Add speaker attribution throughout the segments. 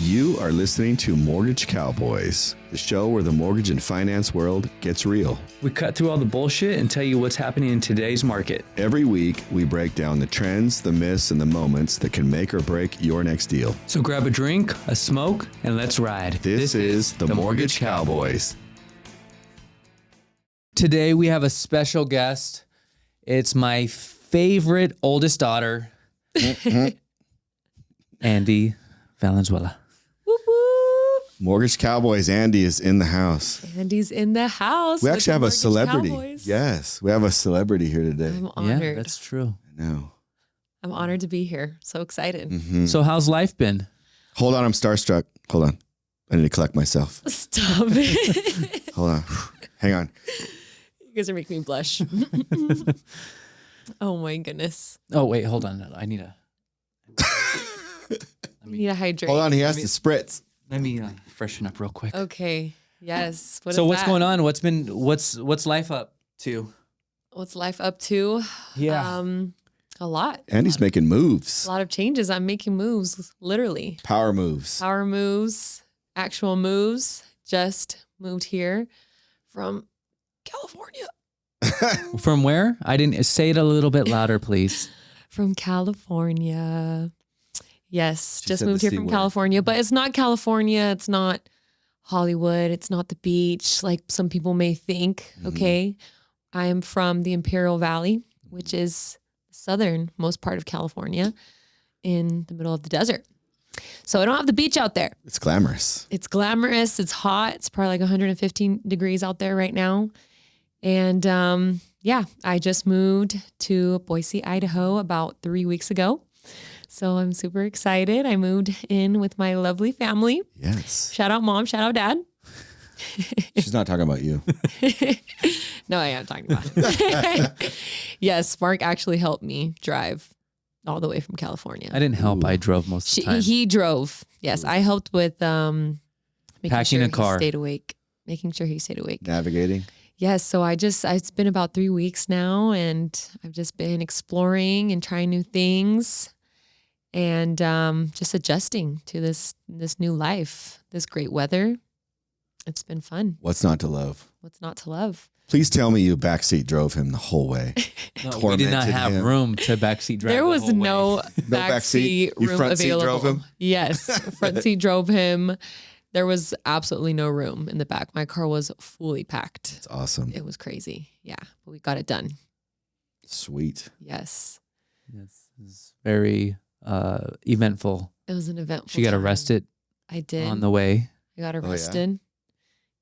Speaker 1: You are listening to Mortgage Cowboys, the show where the mortgage and finance world gets real.
Speaker 2: We cut through all the bullshit and tell you what's happening in today's market.
Speaker 1: Every week, we break down the trends, the myths, and the moments that can make or break your next deal.
Speaker 2: So grab a drink, a smoke, and let's ride.
Speaker 1: This is the Mortgage Cowboys.
Speaker 2: Today we have a special guest. It's my favorite oldest daughter, Andie Valenzuela.
Speaker 3: Whoop, whoop.
Speaker 1: Mortgage Cowboys, Andie is in the house.
Speaker 3: Andie's in the house.
Speaker 1: We
Speaker 3: with
Speaker 1: actually
Speaker 3: the
Speaker 1: have a
Speaker 3: Mortgage
Speaker 1: celebrity.
Speaker 3: Cowboys.
Speaker 1: Yes, we have a celebrity here today.
Speaker 3: I'm honored.
Speaker 2: Yeah, that's true.
Speaker 1: I know.
Speaker 3: I'm honored to be here. So excited.
Speaker 1: Mhm.
Speaker 2: So how's life been?
Speaker 1: Hold on, I'm starstruck. Hold on. I need to collect myself.
Speaker 3: Stop it.
Speaker 1: Hold on. Hang on.
Speaker 3: You guys are making me blush. Oh my goodness.
Speaker 2: Oh, wait, hold on. I need a...
Speaker 3: I need to hydrate.
Speaker 1: Hold on, he has to spritz.
Speaker 2: Let me freshen up real quick.
Speaker 3: Okay. Yes.
Speaker 2: So what's going on? What's life up to?
Speaker 3: What's life up to?
Speaker 2: Yeah.
Speaker 3: A lot.
Speaker 1: Andie's making moves.
Speaker 3: A lot of changes. I'm making moves, literally.
Speaker 1: Power moves.
Speaker 3: Power moves, actual moves. Just moved here from California.
Speaker 2: From where? I didn't say it a little bit louder, please.
Speaker 3: From California. Yes,
Speaker 1: She
Speaker 3: just
Speaker 1: said
Speaker 3: moved
Speaker 1: the
Speaker 3: here
Speaker 1: C
Speaker 3: from
Speaker 1: word.
Speaker 3: California, but it's not California. It's not Hollywood. It's not the beach like some people may think. Okay. I am from the Imperial Valley, which is the southernmost part of California in the middle of the desert. So I don't have the beach out there.
Speaker 1: It's glamorous.
Speaker 3: It's glamorous. It's hot. It's probably like 115 degrees out there right now. And yeah, I just moved to Boise, Idaho about 3 weeks ago. So I'm super excited. I moved in with my lovely family.
Speaker 1: Yes.
Speaker 3: Shout out mom, shout out dad.
Speaker 1: She's not talking about you.
Speaker 3: No, I am talking about him. Yes, Mark actually helped me drive all the way from California.
Speaker 2: I didn't help. I drove most of the time.
Speaker 3: He drove. Yes, I helped with making
Speaker 2: Packing
Speaker 3: sure
Speaker 2: a car.
Speaker 3: he stayed awake. Making sure he stayed awake.
Speaker 1: Navigating.
Speaker 3: Yes, so it's been about 3 weeks now, and I've just been exploring and trying new things, and just adjusting to this new life, this great weather. It's been fun.
Speaker 1: What's not to love?
Speaker 3: What's not to love?
Speaker 1: Please tell me you backseat drove him the whole way.
Speaker 2: No, we did not
Speaker 1: Tormented
Speaker 2: have
Speaker 1: him.
Speaker 2: room to backseat drive.
Speaker 3: There
Speaker 2: the
Speaker 3: was
Speaker 2: whole way.
Speaker 3: no backseat
Speaker 1: You
Speaker 3: room
Speaker 1: front seat
Speaker 3: available.
Speaker 1: drove him?
Speaker 3: Yes, front seat drove him. There was absolutely no room in the back. My car was fully packed.
Speaker 1: It's awesome.
Speaker 3: It was crazy. Yeah, but we got it done.
Speaker 1: Sweet.
Speaker 3: Yes,
Speaker 2: Yes, it's very eventful.
Speaker 3: it was an eventful
Speaker 2: She got
Speaker 3: time.
Speaker 2: arrested
Speaker 3: I did.
Speaker 2: on the way.
Speaker 3: I got
Speaker 1: yeah?
Speaker 3: arrested.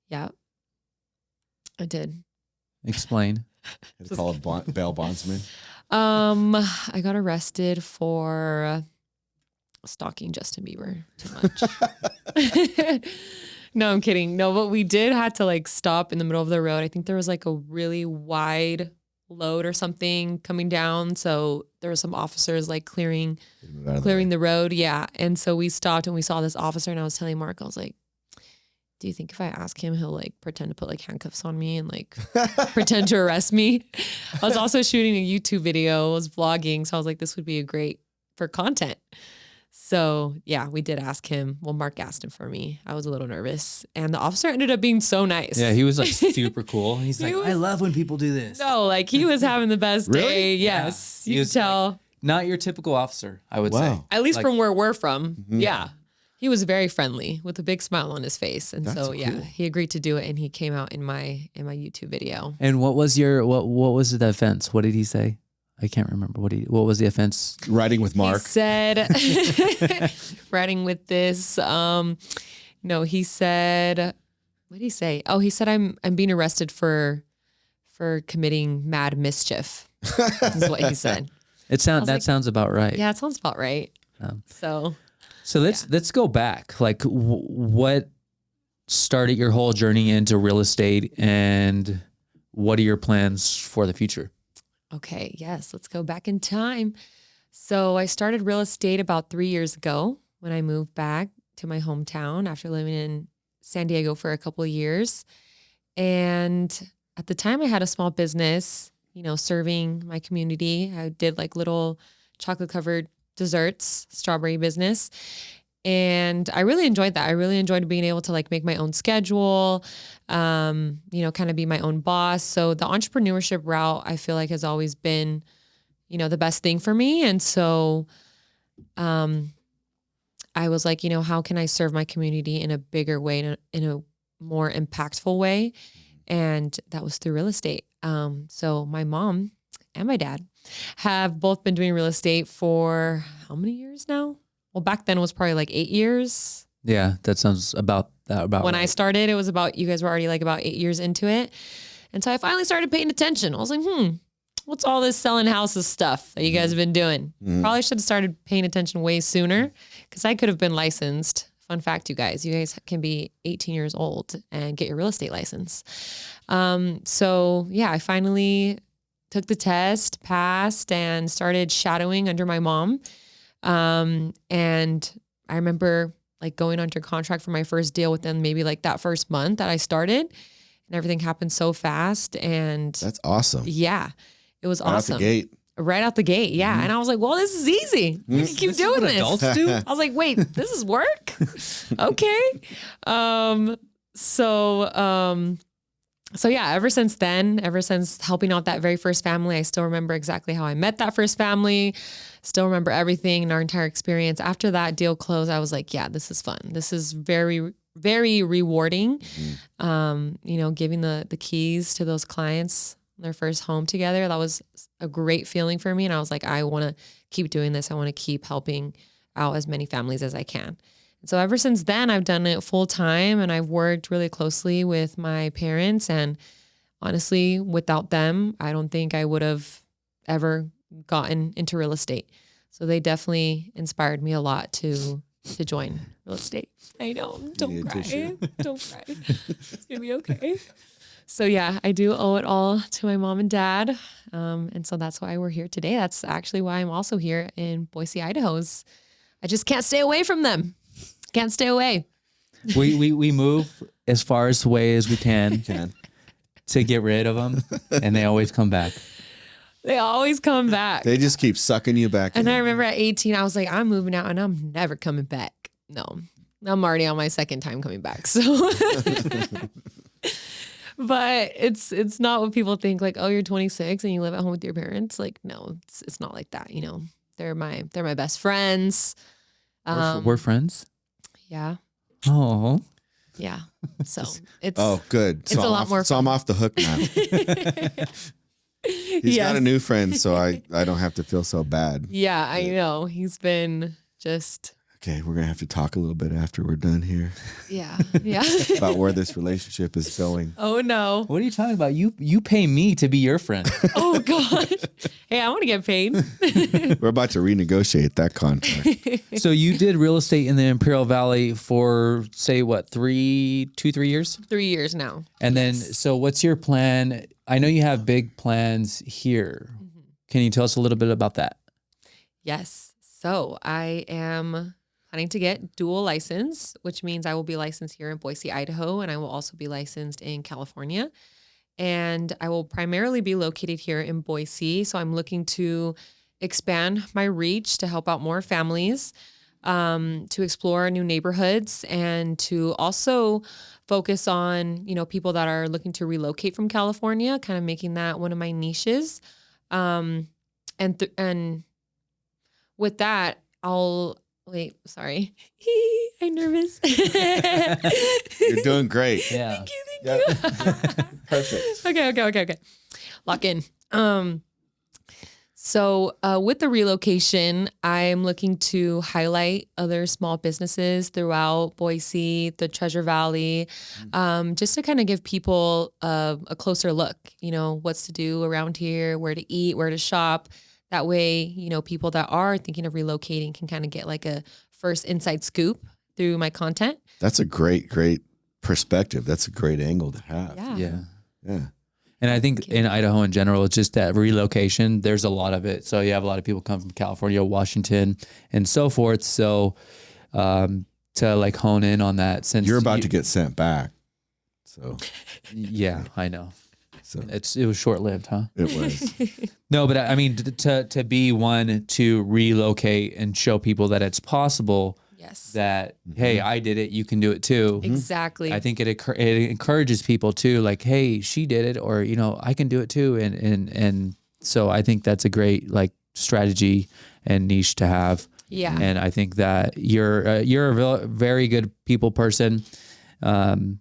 Speaker 3: Yeah, I did.
Speaker 2: Explain.
Speaker 1: Had to call a bail bondsman.
Speaker 3: I got arrested for stalking Justin Bieber too much. No, I'm kidding. No, but we did have to like stop in the middle of the road. I think there was like a really wide load or something coming down. So there were some officers like clearing the road. Yeah. And so we stopped and we saw this officer, and I was telling Mark, I was like, do you think if I ask him, he'll like pretend to put like handcuffs on me and like pretend to arrest me? I was also shooting a YouTube video, I was vlogging. So I was like, this would be great for content. So yeah, we did ask him. Well, Mark asked him for me. I was a little nervous, and the officer ended up being so nice.
Speaker 2: Yeah, he was like super cool. He's
Speaker 3: He
Speaker 2: like,
Speaker 3: was-
Speaker 2: I love when people do this.
Speaker 3: No, like he was having the best
Speaker 1: Really?
Speaker 3: day. Yes.
Speaker 2: Yeah. He
Speaker 3: You
Speaker 2: was
Speaker 3: could tell.
Speaker 2: Not your typical officer, I would say.
Speaker 1: Wow.
Speaker 3: At least
Speaker 2: Like-
Speaker 3: from where we're from.
Speaker 1: Mhm.
Speaker 3: Yeah. He was very friendly with a big smile on his face. And
Speaker 1: That's
Speaker 3: so, yeah,
Speaker 1: cool.
Speaker 3: he agreed to do it, and he came out in my YouTube video.
Speaker 2: And what was what was the offense? What did he say? I can't remember. What was the offense?
Speaker 1: Riding with Mark.
Speaker 3: He said, riding with this, no, he said, what did he say? Oh, he said, I'm being arrested for committing mad mischief. Is what he said.
Speaker 2: That sounds about right.
Speaker 3: Yeah, it sounds about right. So
Speaker 2: let's go back. Like what started your whole journey into real estate, and what are your plans for the future?
Speaker 3: okay, yes, let's go back in time. So I started real estate about 3 years ago when I moved back to my hometown after living in San Diego for a couple of years. And at the time I had a small business, serving my community. I did like little chocolate covered desserts, strawberry business. And I really enjoyed that. I really enjoyed being able to like make my own schedule, kind of be my own boss. So the entrepreneurship route, I feel like has always been, the best thing for me. And so, I was like, how can I serve my community in a bigger way, in a more impactful way? And that was through real estate. So my mom and my dad have both been doing real estate for how many years now? Well, back then it was probably like 8 years.
Speaker 2: Yeah, that sounds about
Speaker 3: when
Speaker 2: right.
Speaker 3: I started, it was about, you guys were already like about 8 years into it. And so I finally started paying attention. I was like, what's all this selling houses stuff that you guys have been doing? Probably should have started paying attention way sooner because I could have been licensed. Fun fact, you guys can be 18 years old and get your real estate license. So yeah, I finally took the test, passed, and started shadowing under my mom. And I remember like going under contract for my first deal within maybe like that first month that I started, and everything happened so fast. And
Speaker 1: That's awesome.
Speaker 3: yeah, it was
Speaker 1: Right
Speaker 3: awesome.
Speaker 1: out the gate.
Speaker 3: Right out the gate. Yeah. And I was like, well, this is easy. We can keep doing this.
Speaker 2: Adults do?
Speaker 3: I was like, wait, this is work? Okay. So yeah, ever since then, ever since helping out that very first family, I still remember exactly how I met that first family, still remember everything and our entire experience. After that deal closed, I was like, yeah, this is fun. This is very, very rewarding. Giving the keys to those clients, their first home together. That was a great feeling for me. And I was like, I want to keep doing this. I want to keep helping out as many families as I can. So ever since then, I've done it full time, and I've worked really closely with my parents. And honestly, without them, I don't think I would have ever gotten into real estate. So they definitely inspired me a lot to join real estate. I know. Don't cry. Don't cry. It's going to be okay. So yeah, I do owe it all to my mom and dad. And so that's why we're here today. That's actually why I'm also here in Boise, Idaho. I just can't stay away from them. Can't stay away.
Speaker 2: We move as far away as we can to get rid of them, and they always come back.
Speaker 3: They always come back.
Speaker 1: They just keep sucking you back
Speaker 3: And
Speaker 1: in.
Speaker 3: I remember at 18, I was like, I'm moving out and I'm never coming back. No, I'm already on my second time coming back. So, but it's not what people think. Like, oh, you're 26 and you live at home with your parents. Like, no, it's not like that. They're my best friends.
Speaker 2: We're friends.
Speaker 3: Yeah.
Speaker 2: Oh.
Speaker 3: Yeah. So it's
Speaker 1: good.
Speaker 3: It's a lot more
Speaker 1: So I'm
Speaker 3: fun.
Speaker 1: off the hook now. He's got a new friend, so I don't have to feel so bad.
Speaker 3: Yeah, I know. He's been just
Speaker 1: Okay, we're gonna have to talk a little bit after we're done here
Speaker 3: yeah.
Speaker 1: about where this relationship is going.
Speaker 3: Oh no.
Speaker 2: What are you talking about? You pay me to be your friend.
Speaker 3: Oh God. Hey, I want to get paid.
Speaker 1: We're about to renegotiate that contract.
Speaker 2: So you did real estate in the Imperial Valley for say what, 3 years?
Speaker 3: 3 years now.
Speaker 2: And then, so what's your plan? I know you have big plans here. Can you tell us a little bit about that?
Speaker 3: Yes. So I am planning to get dual license, which means I will be licensed here in Boise, Idaho, and I will also be licensed in California. And I will primarily be located here in Boise. So I'm looking to expand my reach to help out more families, to explore new neighborhoods, and to also focus on, people that are looking to relocate from California, kind of making that one of my niches. And with that, sorry. I'm nervous.
Speaker 1: You're doing great.
Speaker 2: Yeah.
Speaker 3: Thank you.
Speaker 1: Perfect.
Speaker 3: Okay. Lock in. So with the relocation, I'm looking to highlight other small businesses throughout Boise, the Treasure Valley, just to kind of give people a closer look, what's to do around here, where to eat, where to shop. That way, people that are thinking of relocating can kind of get like a first inside scoop through my content.
Speaker 1: That's a great perspective. That's a great angle to have.
Speaker 3: Yeah.
Speaker 1: Yeah.
Speaker 2: And I think in Idaho in general, it's just that relocation, there's a lot of it. So you have a lot of people come from California, Washington, and so forth. So to like hone in on that, since
Speaker 1: You're about to get sent back. So
Speaker 2: yeah, I know.
Speaker 1: So
Speaker 2: It was short lived, huh?
Speaker 1: it was.
Speaker 2: No, but I mean to be one to relocate and show people that it's possible.
Speaker 3: Yes.
Speaker 2: that, hey, I did it, you can do it too.
Speaker 3: Exactly.
Speaker 2: I think it encourages people too, like, hey, she did it, or, I can do it too. And so I think that's a great like strategy and niche to have.
Speaker 3: Yeah.
Speaker 2: And I think that you're a very good people person. And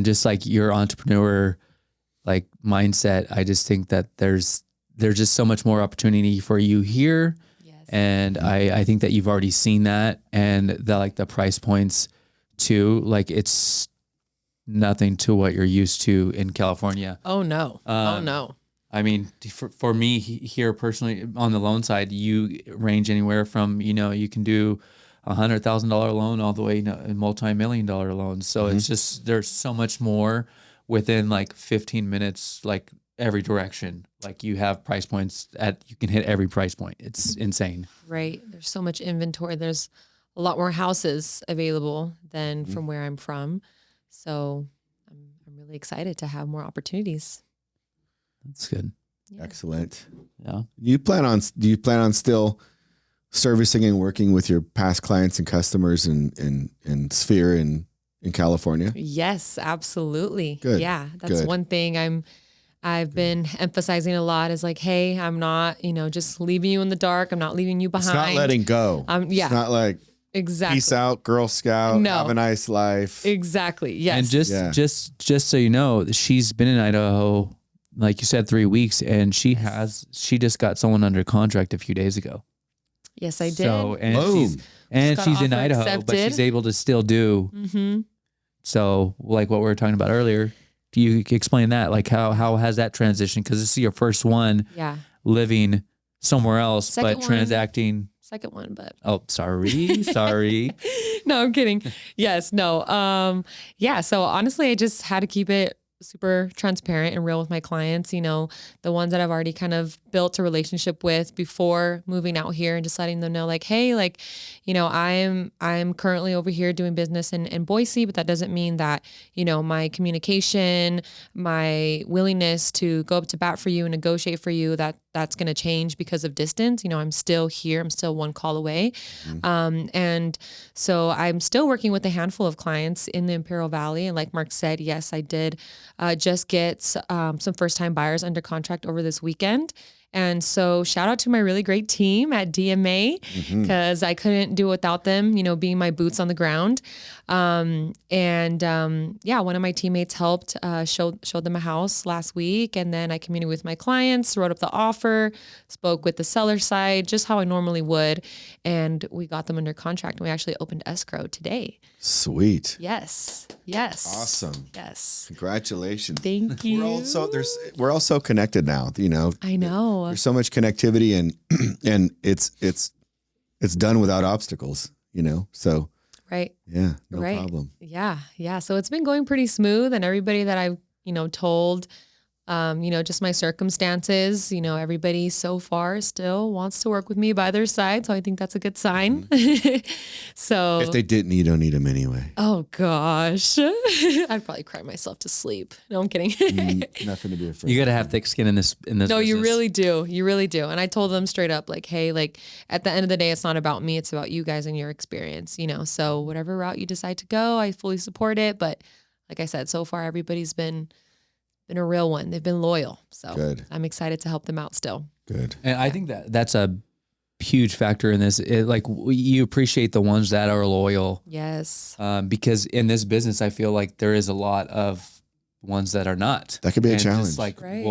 Speaker 2: just like your entrepreneur like mindset, I just think that there's just so much more opportunity for you here.
Speaker 3: Yes.
Speaker 2: And I think that you've already seen that, and the price points too, like it's nothing to what you're used to in California.
Speaker 3: Oh no. Oh no.
Speaker 2: I mean, for me here personally on the loan side, you range anywhere from, you can do $100,000 loan all the way to multi-million-dollar loans. So it's just, there's so much more within like 15 minutes, like every direction. Like you have price points you can hit every price point. It's insane.
Speaker 3: Right. There's so much inventory. There's a lot more houses available than from where I'm from. So I'm really excited to have more opportunities.
Speaker 2: That's good.
Speaker 3: Yeah.
Speaker 1: Excellent.
Speaker 2: Yeah.
Speaker 1: Do you plan on still servicing and working with your past clients and customers in Sphere in California?
Speaker 3: Yes, absolutely.
Speaker 1: Good.
Speaker 3: Yeah. That's
Speaker 1: Good.
Speaker 3: one thing I've been emphasizing a lot is like, hey, I'm not, just leaving you in the dark. I'm not leaving you behind.
Speaker 1: It's not letting go.
Speaker 3: Yeah.
Speaker 1: It's not like
Speaker 3: Exactly.
Speaker 1: peace out, Girl Scout.
Speaker 3: No.
Speaker 1: Have a nice life.
Speaker 3: Exactly. Yes.
Speaker 2: And just so you know, she's been in Idaho, like you said, 3 weeks, and she just got someone under contract a few days ago.
Speaker 3: Yes, I did.
Speaker 2: So, and
Speaker 1: Boom.
Speaker 2: she's in
Speaker 3: offer
Speaker 2: Idaho, but
Speaker 3: accepted.
Speaker 2: she's able to still do.
Speaker 3: Mm-hmm.
Speaker 2: So like what we were talking about earlier, do you explain that? Like how has that transition? Because this is your first one
Speaker 3: Yeah.
Speaker 2: living somewhere else,
Speaker 3: Second
Speaker 2: but
Speaker 3: one.
Speaker 2: transacting.
Speaker 3: Second one, but
Speaker 2: Oh, sorry.
Speaker 3: no, I'm kidding. Yes, no. Yeah. So honestly, I just had to keep it super transparent and real with my clients, the ones that I've already kind of built a relationship with before moving out here, and just letting them know like, hey, like, I'm currently over here doing business in Boise, but that doesn't mean that, my communication, my willingness to go up to bat for you and negotiate for you, that's going to change because of distance. I'm still here. I'm still one call away. And so I'm still working with a handful of clients in the Imperial Valley. And like Mark said, yes, I did just get some first-time buyers under contract over this weekend. And so shout out to my really great team at DMA, because I couldn't do it without them, being my boots on the ground. One of my teammates helped showed them a house last week. And then I communicated with my clients, wrote up the offer, spoke with the seller side, just how I normally would. And we got them under contract. And we actually opened escrow today.
Speaker 1: Sweet.
Speaker 3: Yes. Yes.
Speaker 1: Awesome.
Speaker 3: Yes.
Speaker 1: Congratulations.
Speaker 3: Thank you.
Speaker 1: We're all so connected now,
Speaker 3: I know.
Speaker 1: There's so much connectivity and it's done without obstacles, So
Speaker 3: Right.
Speaker 1: yeah, no
Speaker 3: Right.
Speaker 1: problem.
Speaker 3: Yeah. Yeah. So it's been going pretty smooth, and everybody that I've, told, just my circumstances, everybody so far still wants to work with me by their side. So I think that's a good sign. So
Speaker 1: If they didn't, you don't need them anyway.
Speaker 3: oh gosh, I'd probably cry myself to sleep. No, I'm kidding.
Speaker 1: Nothing to be afraid.
Speaker 2: You got to have thick skin in this.
Speaker 3: No, you
Speaker 2: business.
Speaker 3: really do. You really do. And I told them straight up, like, hey, like at the end of the day, it's not about me. It's about you guys and your experience, So whatever route you decide to go, I fully support it. But like I said, so far, everybody's been a real one. They've been loyal. So
Speaker 1: Good.
Speaker 3: I'm excited to help them out still.
Speaker 1: Good.
Speaker 2: And I think that's a huge factor in this. You appreciate the ones that are loyal.
Speaker 3: Yes.
Speaker 2: Because in this business, I feel like there is a lot of ones that are not.
Speaker 1: That could be a
Speaker 2: And
Speaker 1: challenge.
Speaker 2: Just like,
Speaker 3: Right.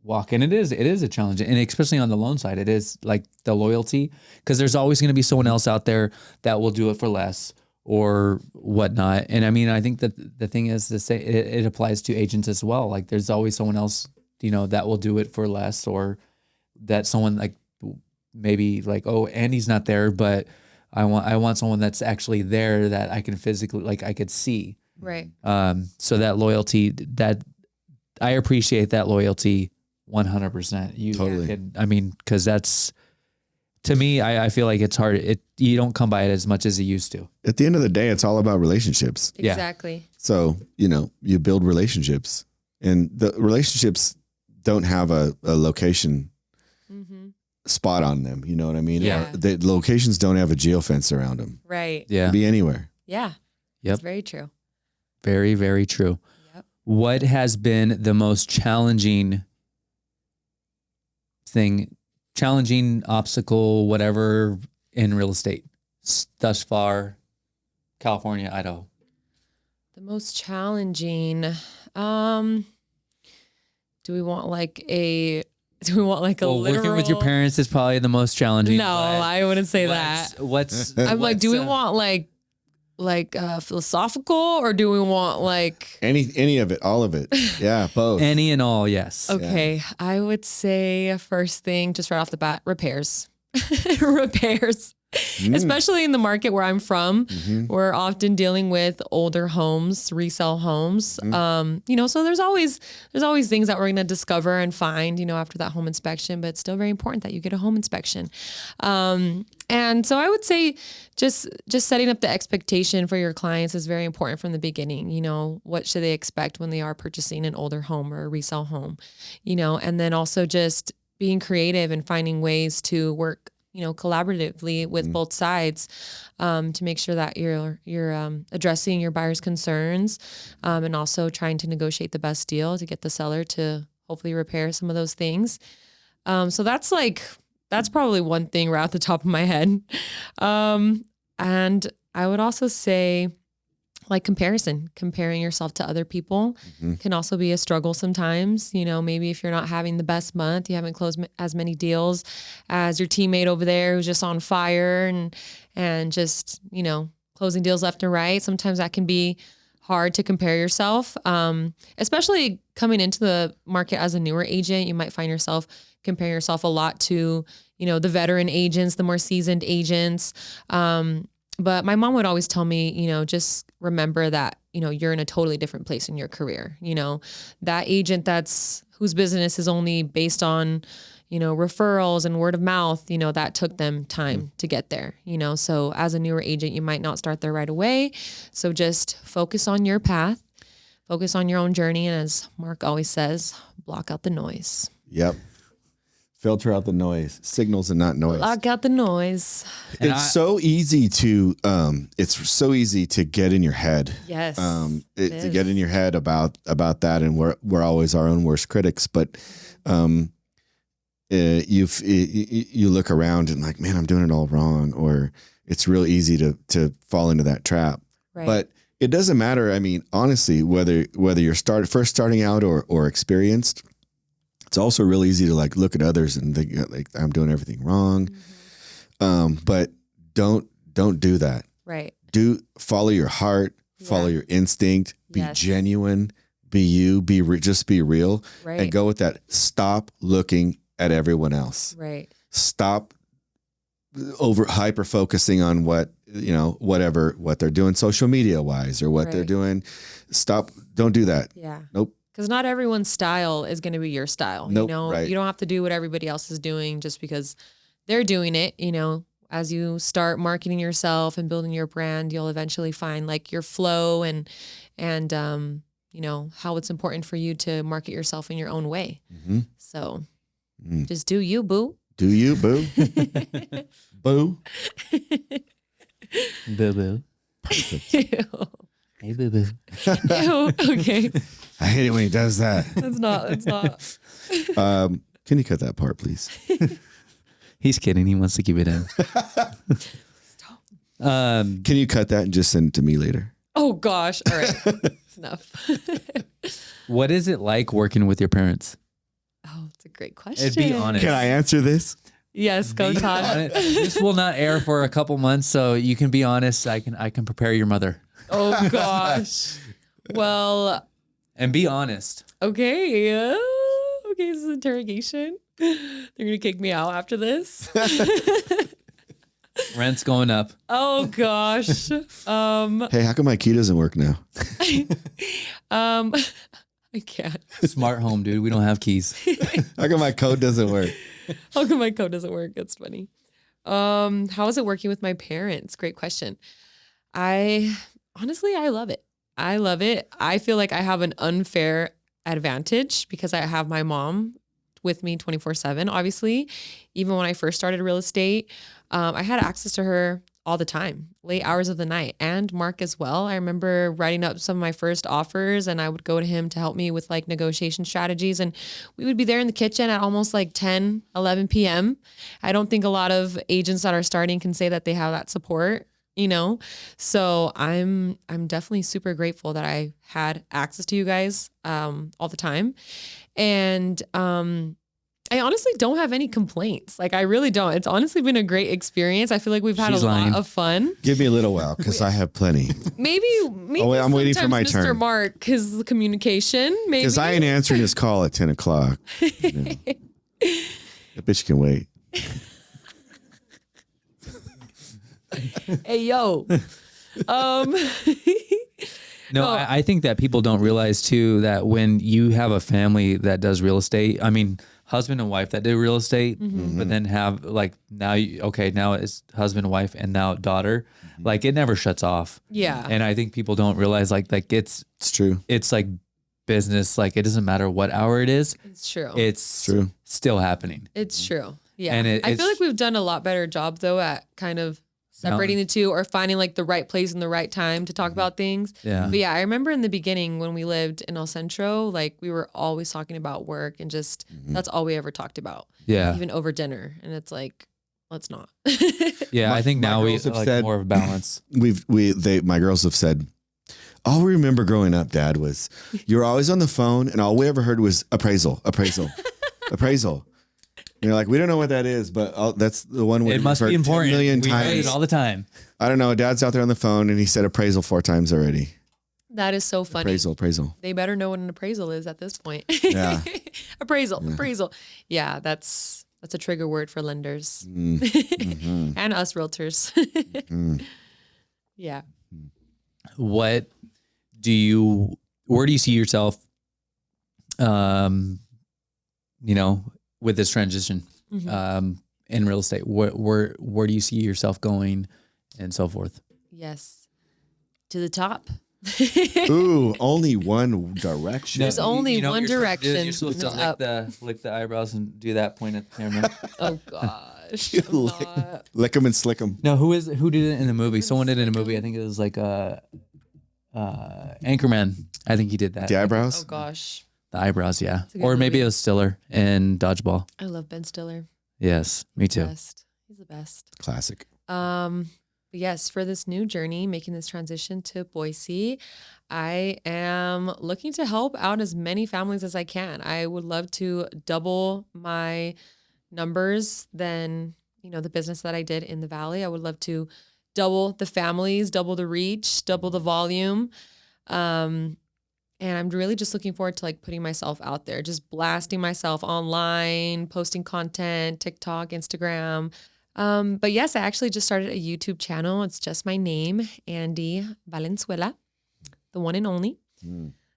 Speaker 2: walk in. It is a challenge. And especially on the loan side, it is like the loyalty, because there's always going to be someone else out there that will do it for less or whatnot. And I mean, I think that the thing is to say it applies to agents as well. Like there's always someone else, that will do it for less, or that someone like maybe like, oh, Andie's not there, but I want someone that's actually there that I can physically, like I could see.
Speaker 3: Right.
Speaker 2: So that loyalty, that I appreciate that loyalty 100%. You
Speaker 1: Totally.
Speaker 2: because that's, to me, I feel like it's hard. You don't come by it as much as you used to.
Speaker 1: At the end of the day, it's all about relationships.
Speaker 2: Yeah.
Speaker 3: Exactly.
Speaker 1: So, you build relationships, and the relationships don't have a location
Speaker 3: Mm-hmm.
Speaker 1: spot on them. You know what I mean?
Speaker 3: Yeah.
Speaker 1: Or the locations don't have a geofence around them.
Speaker 3: Right.
Speaker 1: It
Speaker 2: Yeah.
Speaker 1: can be anywhere.
Speaker 3: Yeah.
Speaker 2: Yep.
Speaker 3: That's very true.
Speaker 2: Very, very true.
Speaker 3: Yep.
Speaker 2: What has been the most challenging obstacle, whatever, in real estate thus far, California, Idaho?
Speaker 3: The most challenging, do we want like a
Speaker 2: Well,
Speaker 3: literal?
Speaker 2: working with your parents is probably the most challenging.
Speaker 3: No, I wouldn't say that. I'm like, do we want like philosophical, or do we want like
Speaker 1: Any of it, all of it. Yeah, both.
Speaker 2: any and all? Yes.
Speaker 3: okay, I would say first thing, just right off the bat, repairs. Repairs. Especially in the market where I'm from, we're often dealing with older homes, resale homes. You know, so there's always things that we're going to discover and find, you know, after that home inspection, but it's still very important that you get a home inspection. And so I would say just setting up the expectation for your clients is very important from the beginning. You know, what should they expect when they are purchasing an older home or a resale home, you know, and then also just being creative and finding ways to work, you know, collaboratively with both sides, to make sure that you're addressing your buyer's concerns, and also trying to negotiate the best deal to get the seller to hopefully repair some of those things. So that's probably one thing right off the top of my head. And I would also say, like, comparing yourself to other people can also be a struggle sometimes. You know, maybe if you're not having the best month, you haven't closed as many deals as your teammate over there who's just on fire and just, you know, closing deals left and right. Sometimes that can be hard to compare yourself, especially coming into the market as a newer agent. You might find yourself comparing yourself a lot to, you know, the veteran agents, the more seasoned agents. But my mom would always tell me, you know, just remember that, you know, you're in a totally different place in your career. You know, that agent whose business is only based on, you know, referrals and word of mouth, you know, that took them time to get there, you know. So as a newer agent, you might not start there right away. So just focus on your path, focus on your own journey. And as Mark always says, block out the noise.
Speaker 1: Yep. Filter out the noise, signals and not noise.
Speaker 3: Block out the noise.
Speaker 1: It's so easy to get in your head.
Speaker 3: Yes.
Speaker 1: To get in your head about that, and we're always our own worst critics. But you look around and like, man, I'm doing it all wrong, or it's real easy to fall into that trap.
Speaker 3: Right.
Speaker 1: But it doesn't matter. I mean, honestly, whether you're first starting out or experienced. It's also real easy to like look at others and think like I'm doing everything wrong. But don't do that.
Speaker 3: Right.
Speaker 1: Follow your heart, follow your instinct, be genuine, be you, just be real, and go with that. Stop looking at everyone else.
Speaker 3: Right.
Speaker 1: Stop hyper focusing on what they're doing social media wise or what they're doing. Stop. Don't do that.
Speaker 3: Yeah.
Speaker 1: Nope.
Speaker 3: Because not everyone's style is going to be your style.
Speaker 1: Nope,
Speaker 3: you know, you don't have to do what everybody else is doing just because they're doing it. You know, as you start marketing yourself and building your brand, you'll eventually find like your flow and you know, how it's important for you to market yourself in your own way. So just do you, boo.
Speaker 1: Do you, boo? Boo.
Speaker 2: Boo boo. Hey boo boo.
Speaker 3: Ew, okay.
Speaker 1: I hate it when he does that.
Speaker 3: It's not.
Speaker 1: Can you cut that part, please?
Speaker 2: He's kidding. He wants to keep it in.
Speaker 1: Can you cut that and just send it to me later?
Speaker 3: Oh gosh. All right. It's enough.
Speaker 2: What is it like working with your parents?
Speaker 3: Oh, it's a great question.
Speaker 2: Be honest.
Speaker 1: Can I answer this?
Speaker 3: Yes, go Todd.
Speaker 2: This will not air for a couple months, so you can be honest. I can prepare your mother.
Speaker 3: Oh gosh. Well,
Speaker 2: and be honest.
Speaker 3: Okay. Okay, this is interrogation. They're gonna kick me out after this.
Speaker 2: Rent's going up.
Speaker 3: Oh gosh.
Speaker 1: Hey, how come my key doesn't work now?
Speaker 3: I can't.
Speaker 2: Smart home, dude. We don't have keys.
Speaker 1: How come my code doesn't work?
Speaker 3: How come my code doesn't work? That's funny. How is it working with my parents? Great question. Honestly, I love it. I feel like I have an unfair advantage because I have my mom with me 24/7. Obviously, even when I first started real estate, I had access to her all the time, late hours of the night, and Mark as well. I remember writing up some of my first offers, and I would go to him to help me with like negotiation strategies. And we would be there in the kitchen at almost like 10, 11 p.m. I don't think a lot of agents that are starting can say that they have that support, you know? So I'm definitely super grateful that I had access to you guys, all the time. And, I honestly don't have any complaints. Like I really don't. It's honestly been a great experience. I feel like we've had
Speaker 2: She's
Speaker 3: a
Speaker 2: lying.
Speaker 3: lot of fun.
Speaker 1: Give me a little while because I have plenty.
Speaker 3: Maybe
Speaker 1: Oh, wait, I'm waiting for my
Speaker 3: Mr.
Speaker 1: turn.
Speaker 3: Mark, his communication, maybe.
Speaker 1: Because I ain't answering his call at 10 o'clock. You know. That bitch can wait.
Speaker 3: Hey, yo.
Speaker 2: No, I think that people don't realize too that when you have a family that does real estate, I mean, husband and wife that do real estate, but then have like now, now it's husband, wife, and now daughter, like it never shuts off.
Speaker 3: Yeah.
Speaker 2: And I think people don't realize like
Speaker 1: It's true.
Speaker 2: it's like business. Like it doesn't matter what hour it is.
Speaker 3: It's true.
Speaker 2: It's
Speaker 1: True.
Speaker 2: still happening.
Speaker 3: It's true. Yeah.
Speaker 2: And
Speaker 3: I
Speaker 2: it's-
Speaker 3: feel like we've done a lot better job though at kind of separating the two or finding like the right place and the right time to talk about things.
Speaker 2: Yeah.
Speaker 3: But yeah, I remember in the beginning when we lived in El Centro, like we were always talking about work and just that's all we ever talked about.
Speaker 2: Yeah.
Speaker 3: Even over dinner. And it's like, let's not.
Speaker 2: Yeah. I think
Speaker 1: my
Speaker 2: now we
Speaker 1: girls have
Speaker 2: like
Speaker 1: said-
Speaker 2: more of a balance.
Speaker 1: My girls have said, all we remember growing up, Dad, was you were always on the phone and all we ever heard was appraisal. You're like, we don't know what that is, but that's the one we
Speaker 2: It must
Speaker 1: heard
Speaker 2: be important.
Speaker 1: 10 million
Speaker 2: We heard it
Speaker 1: times.
Speaker 2: all the time.
Speaker 1: I don't know. Dad's out there on the phone and he said appraisal 4 times already.
Speaker 3: That is so funny.
Speaker 1: Appraisal.
Speaker 3: They better know what an appraisal is at this point.
Speaker 1: Yeah.
Speaker 3: Appraisal. Yeah, that's a trigger word for lenders
Speaker 1: Mm-hmm.
Speaker 3: and us realtors. Yeah.
Speaker 2: Where do you see yourself, with this transition, in real estate? Where do you see yourself going and so forth?
Speaker 3: Yes. To the top.
Speaker 1: Ooh, only one direction.
Speaker 3: There's only one
Speaker 2: you're
Speaker 3: direction.
Speaker 2: You're supposed to
Speaker 3: and it's up.
Speaker 2: lick the eyebrows and do that point at the camera.
Speaker 3: Oh gosh. I'm not-
Speaker 1: Lick them and slick them.
Speaker 2: No, who did it in the movie? Someone did it in a movie. I think it was like Anchorman. I think he did that.
Speaker 1: The eyebrows?
Speaker 3: Oh gosh.
Speaker 2: The eyebrows, yeah.
Speaker 3: a good
Speaker 2: Or maybe
Speaker 3: movie.
Speaker 2: it was Stiller in Dodgeball.
Speaker 3: I love Ben Stiller.
Speaker 2: Yes, me too.
Speaker 3: Best. He's the best.
Speaker 1: Classic.
Speaker 3: But yes, for this new journey, making this transition to Boise, I am looking to help out as many families as I can. I would love to double my numbers than, the business that I did in the Valley. I would love to double the families, double the reach, double the volume. And I'm really just looking forward to like putting myself out there, just blasting myself online, posting content, TikTok, Instagram. But yes, I actually just started a YouTube channel. It's just my name, Andie Valenzuela, the one and only.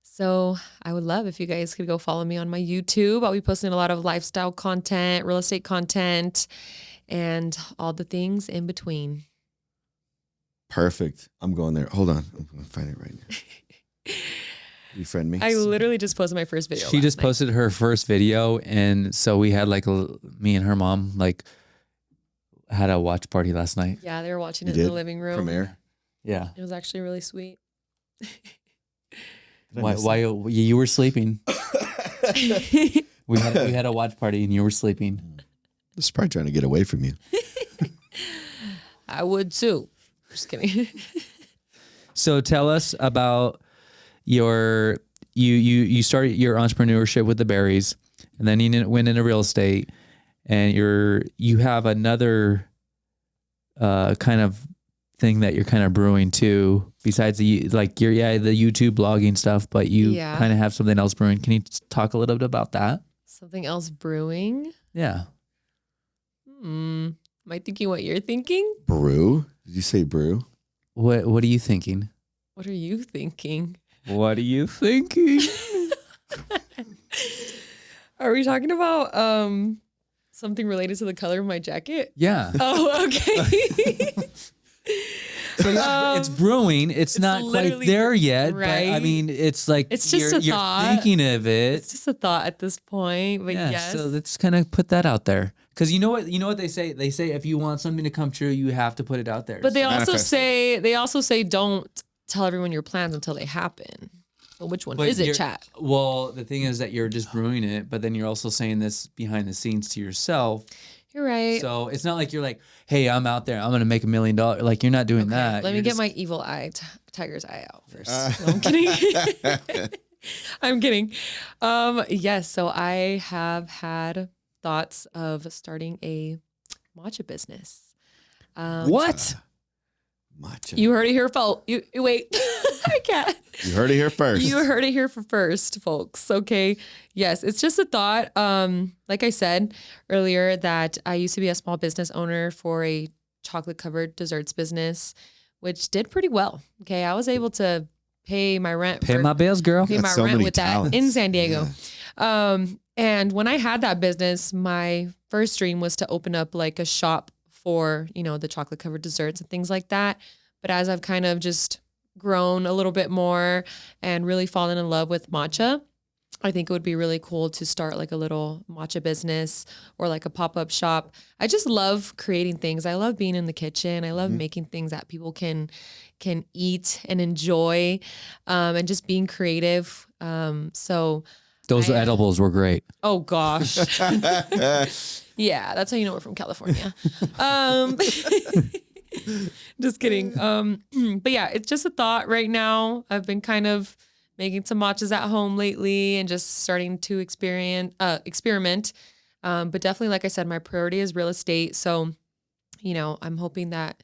Speaker 3: So I would love if you guys could go follow me on my YouTube. I'll be posting a lot of lifestyle content, real estate content, and all the things in between.
Speaker 1: Perfect. I'm going there. Hold on. I'm going to find it right now. You friend me?
Speaker 3: I literally just posted my first video.
Speaker 2: She
Speaker 3: last
Speaker 2: just
Speaker 3: night.
Speaker 2: posted her first video, and so we had like me and her mom had a watch party last night.
Speaker 3: Yeah, they were watching
Speaker 1: You
Speaker 3: it in the
Speaker 1: did?
Speaker 3: living room.
Speaker 1: Premiere.
Speaker 2: Yeah.
Speaker 3: It was actually really sweet.
Speaker 2: Why you were sleeping? We had a watch party and you were sleeping.
Speaker 1: Just probably trying to get away from you.
Speaker 3: I would too. Just kidding.
Speaker 2: So tell us about you started your entrepreneurship with the berries, and then you went into real estate, and you have another kind of thing that you're kind of brewing too, besides the YouTube blogging stuff, but you kind of have something else brewing. Can you talk a little bit about that?
Speaker 3: Something else brewing?
Speaker 2: Yeah.
Speaker 3: Am I thinking what you're thinking?
Speaker 1: Brew? Did you say brew?
Speaker 2: What are you thinking?
Speaker 3: What are you thinking?
Speaker 2: What are you thinking?
Speaker 3: Are we talking about something related to the color of my jacket?
Speaker 2: Yeah.
Speaker 3: Oh, okay.
Speaker 2: So it's brewing. It's not quite
Speaker 3: literally
Speaker 2: there yet,
Speaker 3: right?
Speaker 2: but I mean, it's like
Speaker 3: It's just a
Speaker 2: you're
Speaker 3: thought.
Speaker 2: thinking of it.
Speaker 3: It's just a thought at this point, but
Speaker 2: Yeah,
Speaker 3: yes.
Speaker 2: so let's kind of put that out there. Because you know what they say? They say if you want something to come true, you have to put it out there.
Speaker 3: But they also
Speaker 1: Manifest
Speaker 3: say don't tell everyone your plans until they happen. So which one is it, chat?
Speaker 2: Well, the thing is that you're just brewing it, but then you're also saying this behind the scenes to yourself.
Speaker 3: You're right.
Speaker 2: So it's not like you're like, hey, I'm out there, I'm going to make $1 million. Like, you're not doing that.
Speaker 3: Let me get my evil eye, tiger's eye out first. No, I'm kidding. I'm kidding. Yes, so I have had thoughts of starting a matcha business.
Speaker 2: What?
Speaker 1: Matcha.
Speaker 3: You heard it here, folks. You wait. I can't.
Speaker 1: You heard it here first.
Speaker 3: You heard it here first, folks. Okay. Yes, it's just a thought. Like I said earlier, that I used to be a small business owner for a chocolate covered desserts business, which did pretty well. Okay. I was able to pay my rent.
Speaker 2: Pay my bills, girl.
Speaker 3: Pay
Speaker 1: got
Speaker 3: my
Speaker 1: so
Speaker 3: rent
Speaker 1: many
Speaker 3: with
Speaker 1: talents.
Speaker 3: that in San Diego. And when I had that business, my first dream was to open up like a shop for, the chocolate covered desserts and things like that. But as I've kind of just grown a little bit more and really fallen in love with matcha, I think it would be really cool to start like a little matcha business or like a pop-up shop. I just love creating things. I love being in the kitchen. I love making things that people can eat and enjoy, and just being creative. So
Speaker 2: Those edibles were great.
Speaker 3: oh gosh. Yeah, that's how you know we're from California. Just kidding. But yeah, it's just a thought right now. I've been kind of making some matchas at home lately and just starting to experiment. But definitely, like I said, my priority is real estate. So, I'm hoping that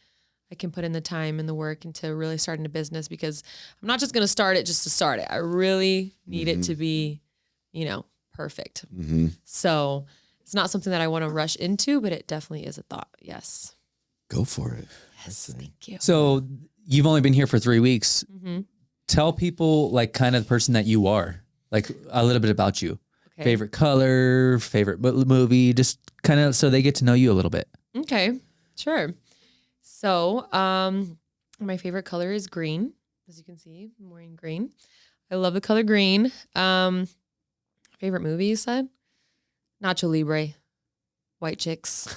Speaker 3: I can put in the time and the work into really starting a business, because I'm not just going to start it just to start it. I really need it to be, perfect. So it's not something that I want to rush into, but it definitely is a thought. Yes.
Speaker 1: Go for it.
Speaker 3: Yes. Thank you.
Speaker 2: So you've only been here for 3 weeks.
Speaker 3: Mm-hmm.
Speaker 2: Tell people like kind of the person that you are, like a little bit about you.
Speaker 3: Okay.
Speaker 2: Favorite color, favorite movie, just kind of so they get to know you a little bit.
Speaker 3: Okay. Sure. So, my favorite color is green. As you can see, I'm wearing green. I love the color green. Favorite movie, you said? Nacho Libre. White Chicks.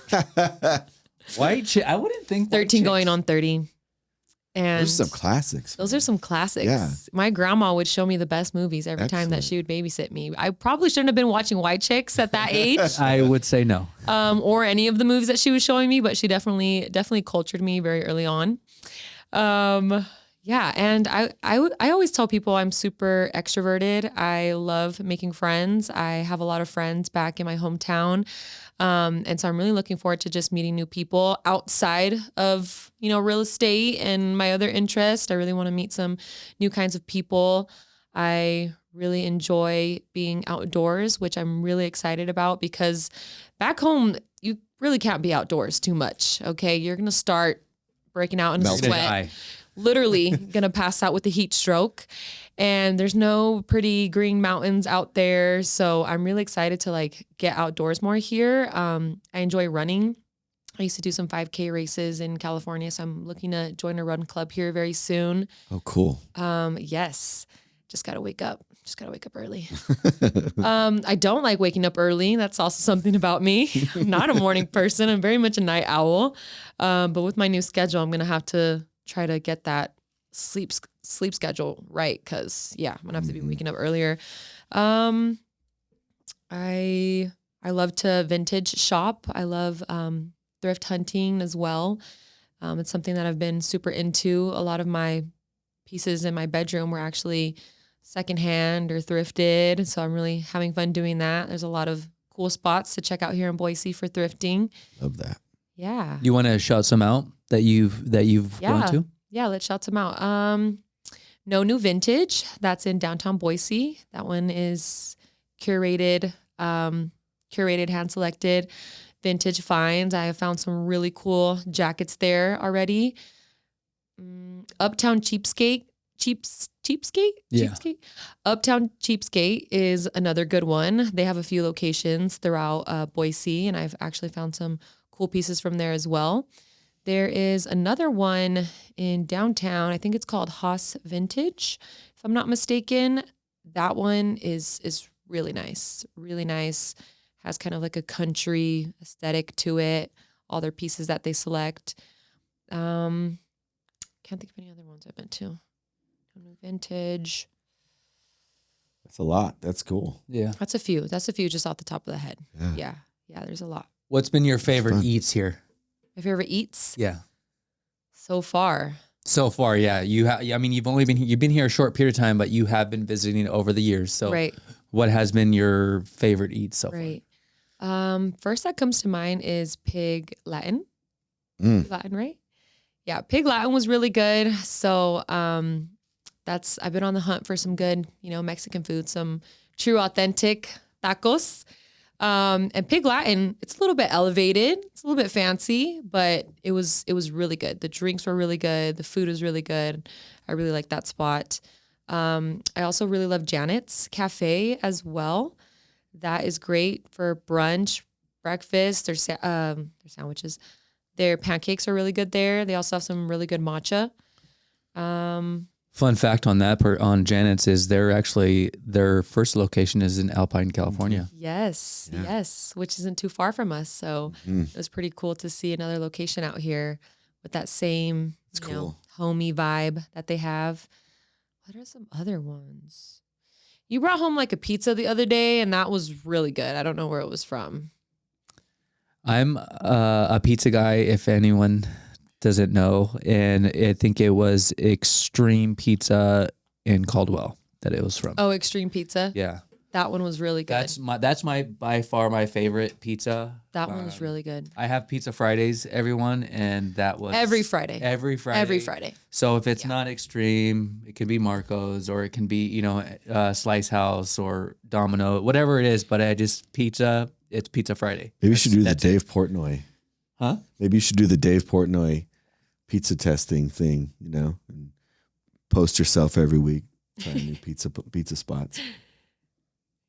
Speaker 2: White chick. I wouldn't think
Speaker 3: 13 going on 30. And
Speaker 1: Those are some classics.
Speaker 3: those are some classics.
Speaker 1: Yeah.
Speaker 3: My grandma would show me the best movies every time that she would babysit me. I probably shouldn't have been watching White Chicks at that age.
Speaker 2: I would say no.
Speaker 3: Or any of the movies that she was showing me, but she definitely cultured me very early on. Yeah, and I always tell people I'm super extroverted. I love making friends. I have a lot of friends back in my hometown. And so I'm really looking forward to just meeting new people outside of, real estate and my other interest. I really want to meet some new kinds of people. I really enjoy being outdoors, which I'm really excited about, because back home, you really can't be outdoors too much. Okay. You're going to start breaking out in a sweat, literally going to pass out with a heat stroke, and there's no pretty green mountains out there. So I'm really excited to get outdoors more here. I enjoy running. I used to do some 5K races in California, so I'm looking to join a run club here very soon.
Speaker 1: Oh, cool.
Speaker 3: Yes. Just got to wake up. Just got to wake up early. I don't like waking up early. That's also something about me. I'm not a morning person. I'm very much a night owl. But with my new schedule, I'm going to have to try to get that sleep schedule right. Cause I'm going to have to be waking up earlier. I love to vintage shop. I love, thrift hunting as well. It's something that I've been super into. A lot of my pieces in my bedroom were actually secondhand or thrifted. So I'm really having fun doing that. There's a lot of cool spots to check out here in Boise for thrifting.
Speaker 1: Love that.
Speaker 3: Yeah.
Speaker 2: You want to shout some out that you've gone to?
Speaker 3: Yeah, let's shout some out. No New Vintage. That's in downtown Boise. That one is curated, hand selected vintage finds. I have found some really cool jackets there already. Uptown Cheapskate.
Speaker 2: Yeah.
Speaker 3: Uptown Cheapskate is another good one. They have a few locations throughout Boise, and I've actually found some cool pieces from there as well. There is another one in downtown. I think it's called Haas Vintage, if I'm not mistaken. That one is really nice. Really nice. Has kind of like a country aesthetic to it. All their pieces that they select. Can't think of any other ones I've been to. Vintage.
Speaker 1: That's a lot. That's cool.
Speaker 2: Yeah.
Speaker 3: That's a few. That's a few just off the top of the head. Yeah. Yeah, there's a lot.
Speaker 2: What's been your favorite eats here?
Speaker 3: My favorite eats?
Speaker 2: Yeah.
Speaker 3: So far.
Speaker 2: So far, yeah. I mean, you've been here a short period of time, but you have been visiting over the years. So
Speaker 3: right.
Speaker 2: What has been your favorite eats so
Speaker 3: far? First that comes to mind is Pig Latin. Latin, right? Yeah, Pig Latin was really good. So I've been on the hunt for some good, Mexican food, some true authentic tacos. And Pig Latin, it's a little bit elevated. It's a little bit fancy, but it was really good. The drinks were really good. The food was really good. I really like that spot. I also really love Janet's Cafe as well. That is great for brunch, breakfast. Their sandwiches. Their pancakes are really good there. They also have some really good matcha.
Speaker 2: Fun fact on that on Janet's is their first location is in Alpine, California.
Speaker 3: Yes, which isn't too far from us. So it was pretty cool to see another location out here with that same homey vibe that they have. What are some other ones? You brought home like a pizza the other day, and that was really good. I don't know where it was from.
Speaker 2: I'm a pizza guy, if anyone doesn't know, and I think it was Extreme Pizza in Caldwell that it was from.
Speaker 3: Oh, Extreme Pizza.
Speaker 2: Yeah,
Speaker 3: that one was really good.
Speaker 2: That's by far my favorite pizza.
Speaker 3: That one was really good.
Speaker 2: I have Pizza Fridays, everyone, and that was
Speaker 3: every Friday.
Speaker 2: Every Friday. So if it's not Extreme, it can be Marco's, or it can be Slice House or Domino, whatever it is. But it's Pizza Friday.
Speaker 1: Maybe you should do the Dave Portnoy.
Speaker 2: Huh?
Speaker 1: Maybe you should do the Dave Portnoy pizza testing thing, and post yourself every week, trying new pizza spots.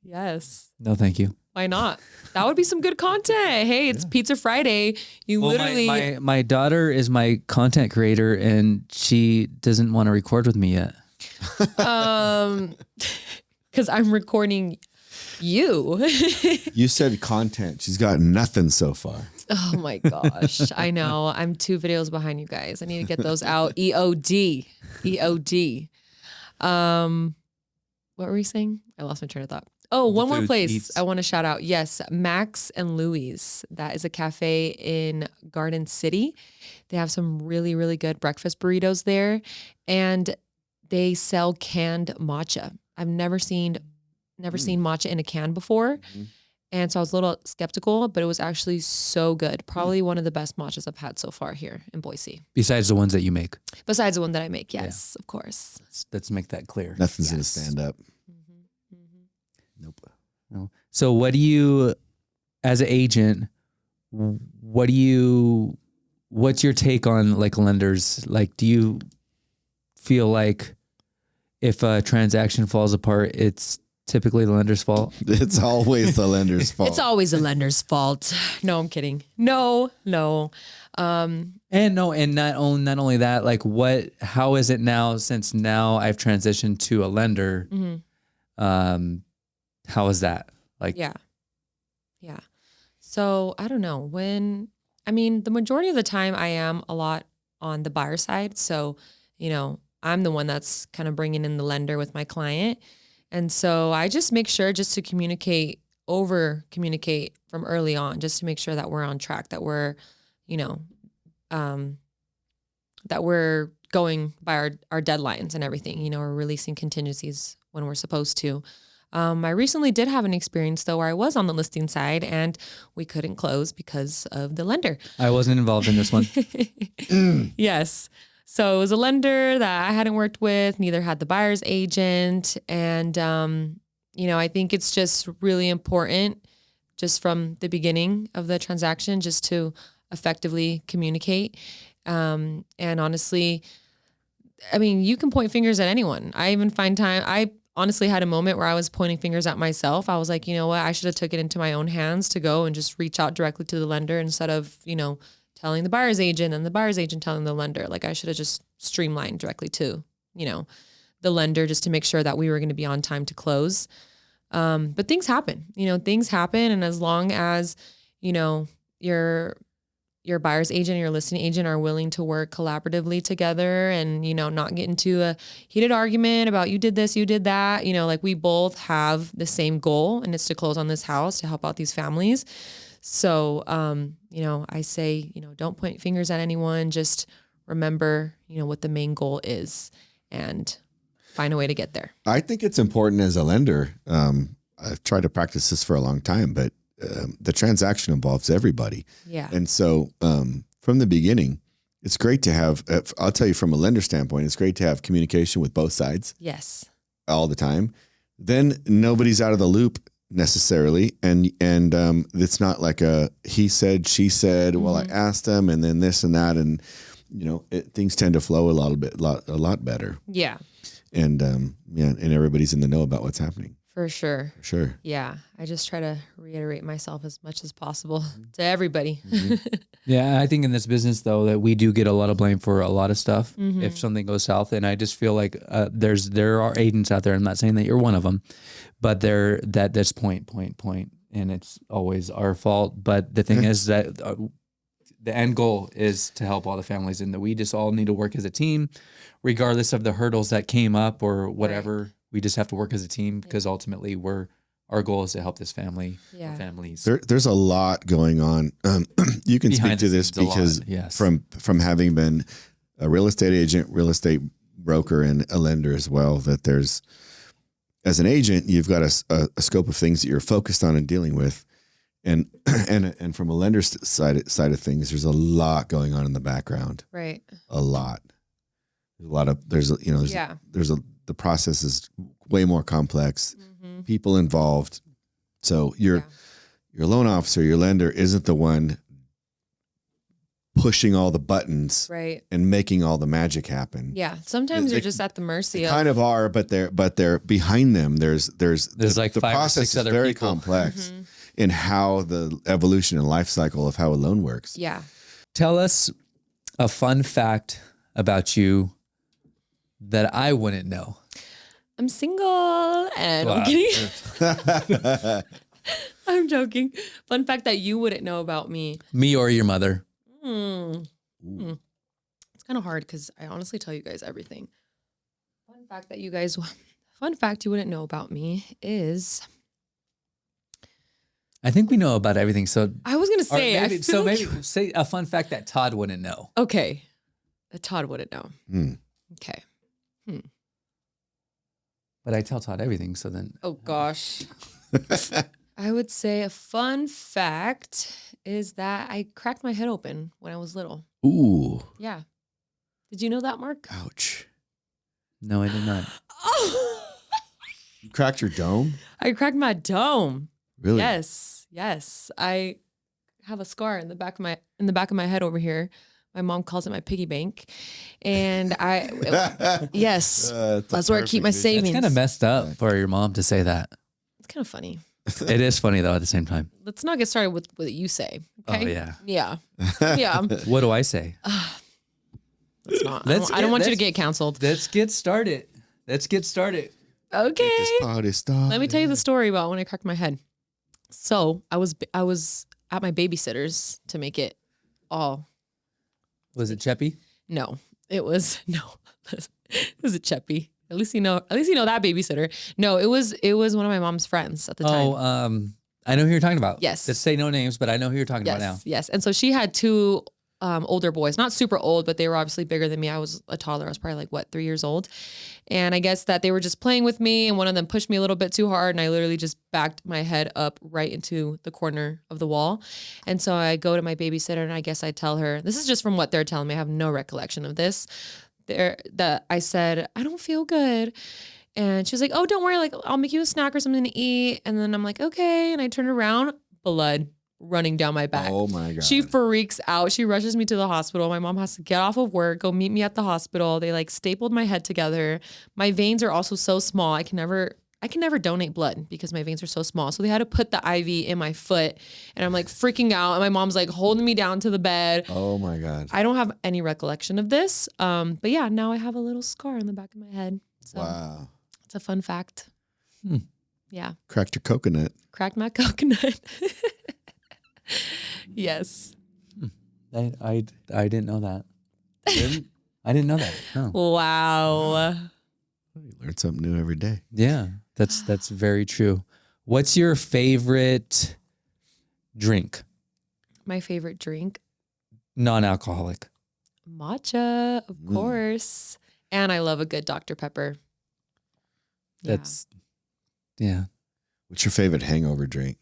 Speaker 3: Yes.
Speaker 2: No, thank you.
Speaker 3: Why not? That would be some good content. Hey, it's Pizza Friday. Literally.
Speaker 2: My daughter is my content creator, and she doesn't want to record with me yet.
Speaker 3: Because I'm recording you.
Speaker 1: You said content. She's got nothing so far.
Speaker 3: Oh my gosh. I know. I'm 2 videos behind you guys. I need to get those out. EOD. What were we saying? I lost my train of thought. Oh, one more place I want to shout out. Yes, Max and Louie's. That is a cafe in Garden City. They have some really, really good breakfast burritos there. And they sell canned matcha. I've never seen matcha in a can before. Mm-hmm. And so I was a little skeptical, but it was actually so good. Probably one of the best matchas I've had so far here in Boise.
Speaker 2: Besides the ones that you make.
Speaker 3: Besides the one that I make, yes, of course.
Speaker 2: Let's make that clear.
Speaker 1: Nothing's going to stand up.
Speaker 3: Mm-hmm. Mm-hmm.
Speaker 1: Nope.
Speaker 2: No. So what do you, as an agent, what's your take on like lenders? Like, do you feel like if a transaction falls apart, it's typically the lender's fault?
Speaker 1: It's always the lender's fault.
Speaker 3: It's always the lender's fault. No, I'm kidding. No.
Speaker 2: And not only that, like how is it now, since now I've transitioned to a lender? Mm-hmm. How is that? Like,
Speaker 3: yeah. So I don't know the majority of the time I am a lot on the buyer side. So, I'm the one that's kind of bringing in the lender with my client. And so I just make sure just to over communicate from early on, just to make sure that we're on track, that we're, that we're going by our deadlines and everything, we're releasing contingencies when we're supposed to. I recently did have an experience though, where I was on the listing side and we couldn't close because of the lender. I
Speaker 2: wasn't involved in this one.
Speaker 3: Yes. So it was a lender that I hadn't worked with, neither had the buyer's agent. And, I think it's just really important just from the beginning of the transaction, just to effectively communicate. And honestly, you can point fingers at anyone. I honestly had a moment where I was pointing fingers at myself. I was like, you know what? I should have took it into my own hands to go and just reach out directly to the lender instead of, telling the buyer's agent and the buyer's agent telling the lender. Like I should have just streamlined directly to, the lender just to make sure that we were going to be on time to close. But things happen, things happen. And as long as, your buyer's agent and your listing agent are willing to work collaboratively together and, not get into a heated argument about you did this, you did that, like we both have the same goal, and it's to close on this house to help out these families. So, I say, don't point fingers at anyone. Just remember, what the main goal is and find a way to get there. I
Speaker 1: think it's important as a lender. I've tried to practice this for a long time, but the transaction involves everybody.
Speaker 3: Yeah.
Speaker 1: And so from the beginning, it's great to have, I'll tell you from a lender standpoint, it's great to have communication with both sides.
Speaker 3: Yes.
Speaker 1: All the time. Then nobody's out of the loop necessarily. And it's not like a, he said, she said, well, I asked them and then this and that. And, things tend to flow a lot better.
Speaker 3: Yeah.
Speaker 1: And, and everybody's in the know about what's happening.
Speaker 3: For sure. Yeah. I just try to reiterate myself as much as possible to everybody.
Speaker 2: Yeah. I think in this business though, that we do get a lot of blame for a lot of stuff if something goes south. And I just feel like there are agents out there. I'm not saying that you're one of them, but that's point. And it's always our fault. But the thing is that the end goal is to help all the families, and that we just all need to work as a team, regardless of the hurdles that came up or whatever. Right. We just have to work as a team because ultimately our goal is to help this family or families.
Speaker 1: There's a lot going on. You can speak to this because from having been a real estate agent, real estate broker, and a lender as well, that there's, as an agent, you've got a scope of things that you're focused on and dealing with. And from a lender's side of things, there's a lot going on in the background.
Speaker 3: Right.
Speaker 1: A lot. The process is way more complex, people involved. So your loan officer, your lender isn't the one pushing all the buttons and making all the magic happen.
Speaker 3: Yeah. Sometimes you're just at the mercy of.
Speaker 1: Kind of are, but they're behind them. There's
Speaker 2: like
Speaker 1: the
Speaker 2: 5 or 6
Speaker 1: process is
Speaker 2: other
Speaker 1: very
Speaker 2: people.
Speaker 1: Complex in how the evolution and life cycle of how a loan works.
Speaker 3: Yeah.
Speaker 2: Tell us a fun fact about you that I wouldn't know.
Speaker 3: I'm single and I'm kidding. I'm joking. Fun fact that you wouldn't know about me.
Speaker 2: Me or your mother.
Speaker 3: It's kind of hard because I honestly tell you guys everything. Fun fact you wouldn't know about me is.
Speaker 2: I think we know about everything. So
Speaker 3: I was going to say.
Speaker 2: Maybe say a fun fact that Todd wouldn't know.
Speaker 3: Okay. That Todd wouldn't know. Okay.
Speaker 2: But I tell Todd everything, so then.
Speaker 3: Oh, gosh. I would say a fun fact is that I cracked my head open when I was little.
Speaker 1: Ooh.
Speaker 3: Yeah. Did you know that, Mark?
Speaker 1: Ouch.
Speaker 2: No, I did not.
Speaker 1: You cracked your dome?
Speaker 3: I cracked my dome.
Speaker 1: Really?
Speaker 3: Yes. I have a scar in the back of my head over here. My mom calls it my piggy bank. And yes, that's where I keep my savings.
Speaker 2: It's kind of messed up for your mom to say that.
Speaker 3: It's kind of funny.
Speaker 2: It is funny though at the same time.
Speaker 3: Let's not get started with what you say. Okay?
Speaker 2: Oh yeah.
Speaker 3: Yeah.
Speaker 2: What do I say?
Speaker 3: Let's not. I don't want you to get canceled.
Speaker 2: Let's get started.
Speaker 3: Okay.
Speaker 1: This party started.
Speaker 3: Let me tell you the story about when I cracked my head. So I was at my babysitter's to make it all.
Speaker 2: Was it Cheppy?
Speaker 3: No, it was a Cheppy. At least you know that babysitter. No, it was one of my mom's friends at the time.
Speaker 2: Oh, I know who you're talking about.
Speaker 3: Yes.
Speaker 2: Let's say no names, but I know who you're talking about now.
Speaker 3: Yes. And so she had 2 older boys, not super old, but they were obviously bigger than me. I was a toddler. I was probably 3 years old. And I guess that they were just playing with me, and one of them pushed me a little bit too hard, and I literally just backed my head up right into the corner of the wall. And so I go to my babysitter, and I guess I tell her, this is just from what they're telling me. I have no recollection of this. That I said, I don't feel good. And she was like, oh, don't worry. I'll make you a snack or something to eat. And then I'm like, okay. And I turn around, blood running down my back.
Speaker 1: Oh my God.
Speaker 3: She freaks out. She rushes me to the hospital. My mom has to get off of work, go meet me at the hospital. They stapled my head together. My veins are also so small. I can never I can never donate blood because my veins are so small. So they had to put the IV in my foot, and I'm like freaking out. And my mom's like holding me down to the bed.
Speaker 1: Oh my God.
Speaker 3: I don't have any recollection of this. But yeah, now I have a little scar on the back of my head. So
Speaker 1: Wow.
Speaker 3: it's a fun fact. Yeah.
Speaker 1: Cracked your coconut.
Speaker 3: Cracked my coconut. Yes.
Speaker 2: I didn't know that. I didn't know that. No.
Speaker 3: Wow.
Speaker 1: You learn something new every day.
Speaker 2: Yeah, that's very true. What's your favorite drink?
Speaker 3: My favorite drink?
Speaker 2: Non-alcoholic.
Speaker 3: Matcha, of course. And I love a good Dr. Pepper.
Speaker 2: That's, yeah.
Speaker 1: What's your favorite hangover drink?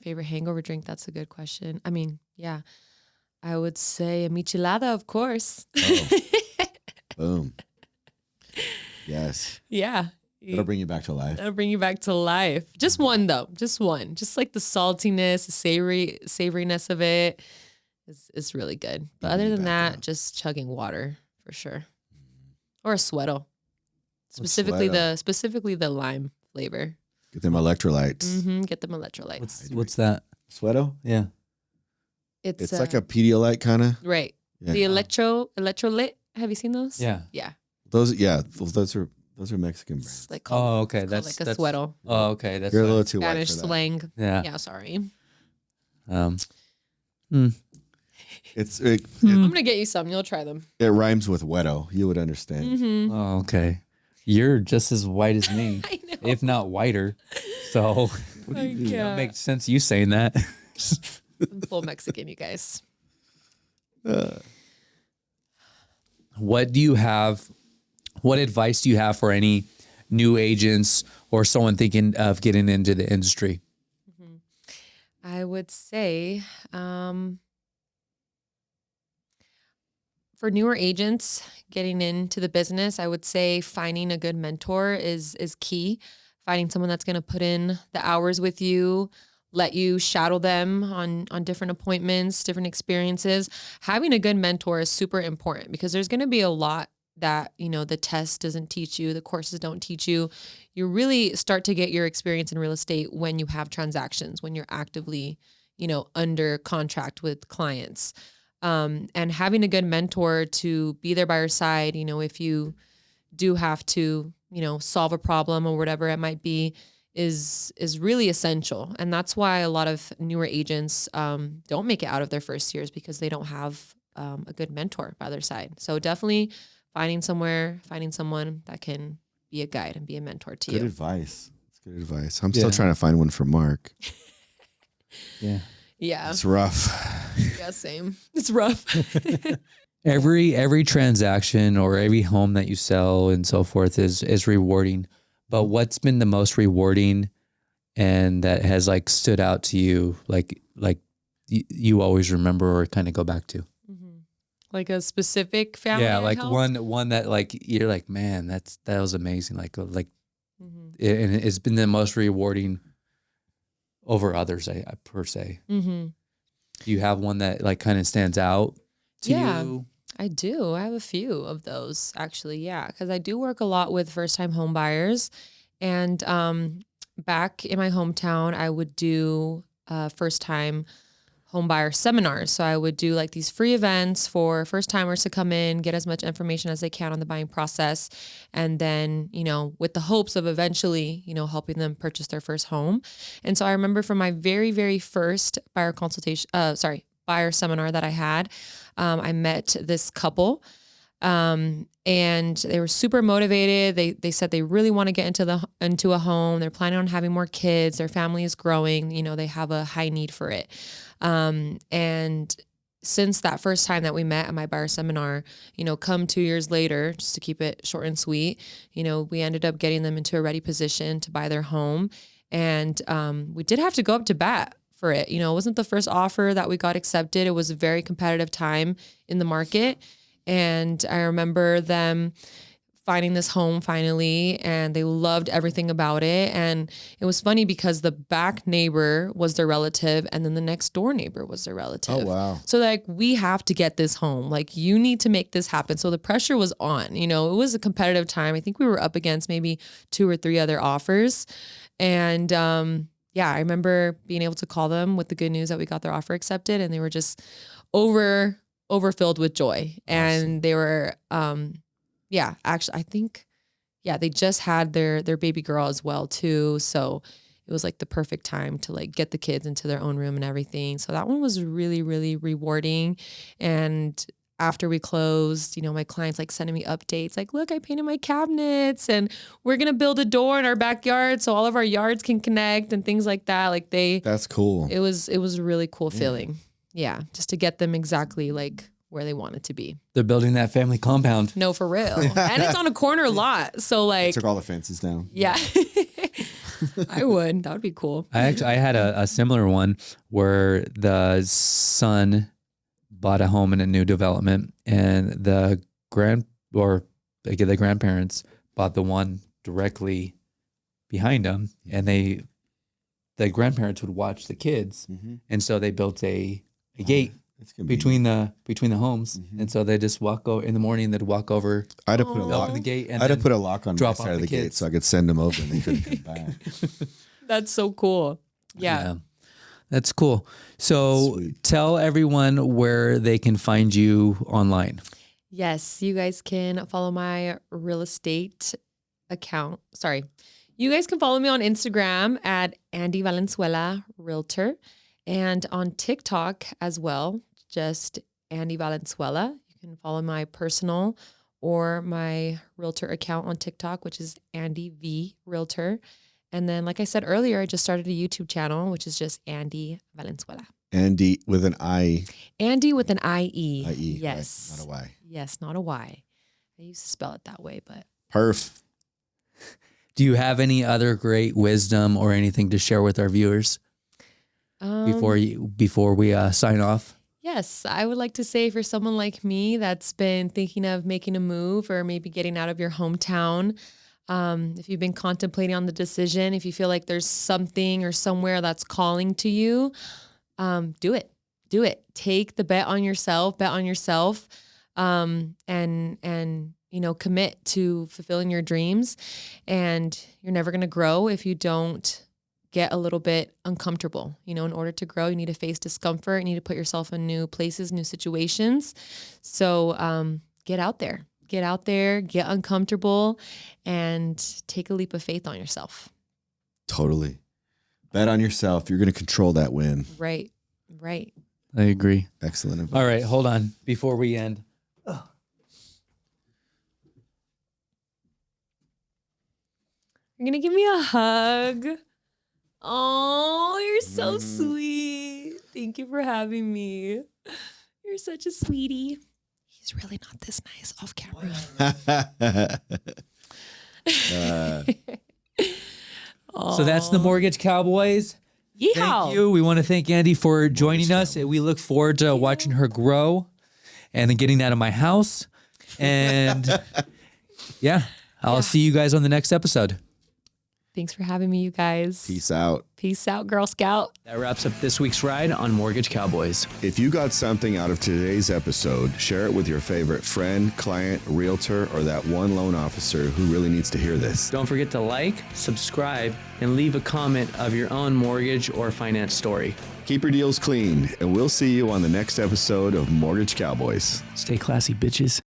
Speaker 3: Favorite hangover drink? That's a good question. I mean, yeah. I would say a michelada, of course.
Speaker 1: Oh. Boom. Yes.
Speaker 3: Yeah.
Speaker 1: That'll bring you back to life.
Speaker 3: That'll bring you back to life. Just one though. Just one. Just like the saltiness, the savoriness of it is really good. But other than that, just chugging water for sure. Or a sweato. Specifically the lime flavor.
Speaker 1: Get them electrolytes.
Speaker 3: Get them electrolytes.
Speaker 2: What's that?
Speaker 1: Sweato?
Speaker 2: Yeah.
Speaker 3: It's
Speaker 1: like a Pedialyte kind of.
Speaker 3: right.
Speaker 1: Yeah.
Speaker 3: The electrolyte. Have you seen those?
Speaker 2: Yeah.
Speaker 3: Yeah.
Speaker 1: Those are Mexican brands.
Speaker 3: It's like called,
Speaker 2: Oh, okay.
Speaker 3: it's
Speaker 2: That's
Speaker 3: called like a sweato.
Speaker 2: Oh, okay. That's
Speaker 1: You're a
Speaker 2: fine.
Speaker 1: little too white
Speaker 3: Spanish
Speaker 1: for that.
Speaker 3: slang.
Speaker 2: Yeah.
Speaker 3: Yeah, sorry.
Speaker 1: It
Speaker 3: I'm gonna get you some. You'll try them.
Speaker 1: rhymes with weto. You would understand.
Speaker 2: Oh, okay. You're just as white as me,
Speaker 3: I know.
Speaker 2: if not whiter. So
Speaker 3: Yeah.
Speaker 2: it makes sense you saying that.
Speaker 3: I'm full Mexican, you guys.
Speaker 2: What advice do you have for any new agents or someone thinking of getting into the industry?
Speaker 3: I would say for newer agents getting into the business, I would say finding a good mentor is key. Finding someone that's going to put in the hours with you, let you shadow them on different appointments, different experiences. Having a good mentor is super important because there's going to be a lot that, the test doesn't teach you, the courses don't teach you. You really start to get your experience in real estate when you have transactions, when you're actively, under contract with clients. And having a good mentor to be there by your side, if you do have to, solve a problem or whatever it might be, is really essential. And that's why a lot of newer agents don't make it out of their first years because they don't have a good mentor by their side. So definitely finding someone that can be a guide and be a mentor to you.
Speaker 1: Good advice. It's good advice. I'm still trying to find one for Mark.
Speaker 2: Yeah.
Speaker 3: Yeah.
Speaker 1: It's rough.
Speaker 3: Yeah, same. It's rough.
Speaker 2: Every transaction or every home that you sell and so forth is rewarding. But what's been the most rewarding and that has like stood out to you, like you always remember or kind of go back to?
Speaker 3: Like a specific family?
Speaker 2: Yeah,
Speaker 3: I
Speaker 2: like
Speaker 3: helped?
Speaker 2: one that like you're like, man, that was amazing. Like and it's been the most rewarding over others, per se.
Speaker 3: Mm-hmm.
Speaker 2: Do you have one that like kind of stands out to you?
Speaker 3: I do. I have a few of those actually. Yeah. Cause I do work a lot with first-time home buyers, and back in my hometown, I would do first-time home buyer seminars. So I would do like these free events for first timers to come in, get as much information as they can on the buying process. And then, with the hopes of eventually, helping them purchase their first home. And so I remember from my very, very first buyer seminar that I had, I met this couple, and they were super motivated. They said they really want to get into a home. They're planning on having more kids. Their family is growing. They have a high need for it. And since that first time that we met at my buyer seminar, come 2 years later, just to keep it short and sweet, we ended up getting them into a ready position to buy their home. And we did have to go up to bat for it. It wasn't the first offer that we got accepted. It was a very competitive time in the market. And I remember them finding this home finally, and they loved everything about it. And it was funny because the back neighbor was their relative, and then the next door neighbor was their relative.
Speaker 1: Oh, wow.
Speaker 3: So like, we have to get this home. Like, you need to make this happen. So the pressure was on. You know, it was a competitive time. I think we were up against maybe 2 or 3 other offers. And yeah, I remember being able to call them with the good news that we got their offer accepted, and they were just overfilled with joy. Awesome. And they were yeah, actually, I think, yeah, they just had their baby girl as well too. So it was like the perfect time to like get the kids into their own room and everything. So that one was really, really rewarding. And after we closed, you know, my clients like sending me updates like, look, I painted my cabinets and we're going to build a door in our backyard so all of our yards can connect and things like that. Like
Speaker 1: that's cool.
Speaker 3: It was a really cool feeling. Yeah. Just to get them exactly like where they want it to be.
Speaker 2: They're building that family compound.
Speaker 3: No, for real. And it's on a corner lot. So like,
Speaker 1: I took all the fences down.
Speaker 3: Yeah. I would. That would be cool.
Speaker 2: I had a similar one where the son bought a home in a new development, and the grandparents bought the one directly behind them, and the grandparents would watch the kids, and so they built a gate between the homes, and so they just walk over in the morning. They'd walk over.
Speaker 1: I'd have put a lock
Speaker 2: on the gate, and
Speaker 1: I'd have put a lock on my
Speaker 2: drop
Speaker 1: side
Speaker 2: off
Speaker 1: of the
Speaker 2: the
Speaker 1: gate
Speaker 2: kids.
Speaker 1: so I could send them over and they couldn't come back.
Speaker 3: That's so cool. Yeah.
Speaker 2: That's cool. So tell everyone where they can find you online.
Speaker 3: Yes, you guys can follow my real estate account. Sorry. You guys can follow me on Instagram at Andie Valenzuela Realtor, and on TikTok as well, just Andie Valenzuela. You can follow my personal or my realtor account on TikTok, which is Andie V Realtor. And then, like I said earlier, I just started a YouTube channel, which is just Andie Valenzuela.
Speaker 1: Andie with an I.
Speaker 3: Andie with an I-E.
Speaker 1: I-E.
Speaker 3: Yes.
Speaker 1: Right? Not a Y.
Speaker 3: Yes, not a Y. I used to spell it that way, but.
Speaker 1: Perf.
Speaker 2: Do you have any other great wisdom or anything to share with our viewers before we sign off?
Speaker 3: Yes, I would like to say for someone like me that's been thinking of making a move or maybe getting out of your hometown, if you've been contemplating on the decision, if you feel like there's something or somewhere that's calling to you, do it. Do it. Take the bet on yourself, and you know, commit to fulfilling your dreams. And you're never going to grow if you don't get a little bit uncomfortable. You know, in order to grow, you need to face discomfort. You need to put yourself in new places, new situations. So get out there, get uncomfortable, and take a leap of faith on yourself.
Speaker 1: Totally. Bet on yourself. You're going to control that win.
Speaker 3: Right.
Speaker 2: I agree.
Speaker 1: Excellent advice.
Speaker 2: All right, hold on before we end.
Speaker 3: You're going to give me a hug. Oh, you're so sweet. Thank you for having me. You're such a sweetie. He's really not this nice off camera.
Speaker 2: So that's the Mortgage Cowboys.
Speaker 3: Yeehaw.
Speaker 2: Thank you. We want to thank Andie for joining us. We look forward to watching her grow and then getting out of my house. And I'll see you guys on the next episode.
Speaker 3: Thanks for having me, you guys.
Speaker 1: Peace out.
Speaker 3: Peace out, Girl Scout.
Speaker 4: That wraps up this week's ride on Mortgage Cowboys.
Speaker 1: If you got something out of today's episode, share it with your favorite friend, client, realtor, or that one loan officer who really needs to hear this.
Speaker 4: Don't forget to like, subscribe, and leave a comment of your own mortgage or finance story.
Speaker 1: Keep your deals clean, and we'll see you on the next episode of Mortgage Cowboys.
Speaker 4: Stay classy, bitches.